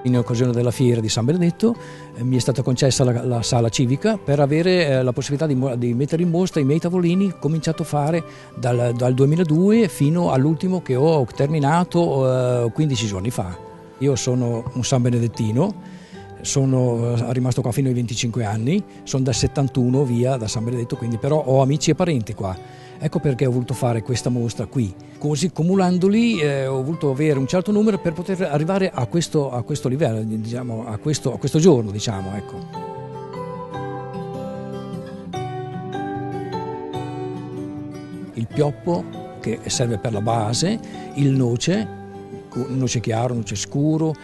In occasione della fiera di San Benedetto mi è stata concessa la sala civica per avere la possibilità di mettere in mostra i miei tavolini, cominciato a fare dal 2002 fino all'ultimo che ho terminato 15 giorni fa. Io sono un San Benedettino, sono rimasto qua fino ai 25 anni, sono dal 71 via da San Benedetto, quindi però ho amici e parenti qua. Ecco perché ho voluto fare questa mostra qui, così cumulandoli ho voluto avere un certo numero per poter arrivare a questo livello, diciamo, a questo giorno, diciamo, ecco. Il pioppo che serve per la base, il noce chiaro, noce scuro,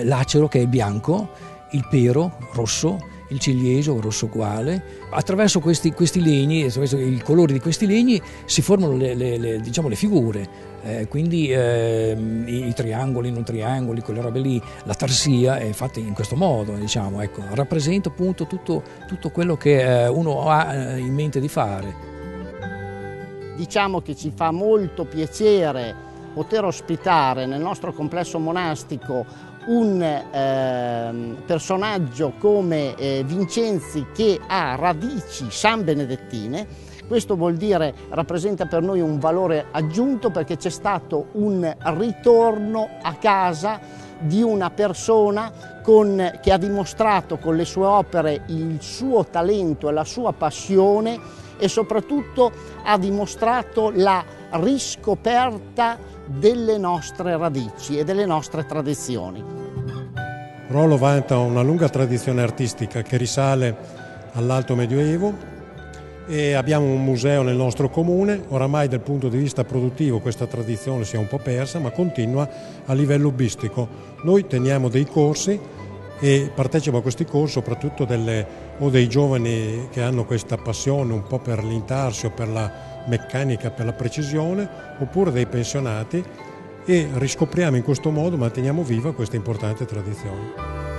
l'acero che è bianco, il pero rosso, il ciliegio rosso uguale. Attraverso questi legni, attraverso il colore di questi legni si formano le figure, quindi i triangoli, non triangoli, quelle robe lì, la tarsia è fatta in questo modo, diciamo, ecco, rappresenta appunto tutto quello che uno ha in mente di fare. Diciamo che ci fa molto piacere poter ospitare nel nostro complesso monastico un personaggio come Vincenzi, che ha radici sanbenedettine. Questo vuol dire, rappresenta per noi un valore aggiunto, perché c'è stato un ritorno a casa di una persona che ha dimostrato con le sue opere il suo talento e la sua passione, e soprattutto ha dimostrato la riscoperta delle nostre radici e delle nostre tradizioni. Rolo vanta una lunga tradizione artistica che risale all'Alto Medioevo e abbiamo un museo nel nostro comune. Oramai dal punto di vista produttivo questa tradizione si è un po' persa, ma continua a livello hobbistico. Noi teniamo dei corsi e partecipo a questi corsi soprattutto dei giovani che hanno questa passione un po' per l'intarsio, per la meccanica, per la precisione, oppure dei pensionati, e riscopriamo in questo modo, manteniamo viva questa importante tradizione.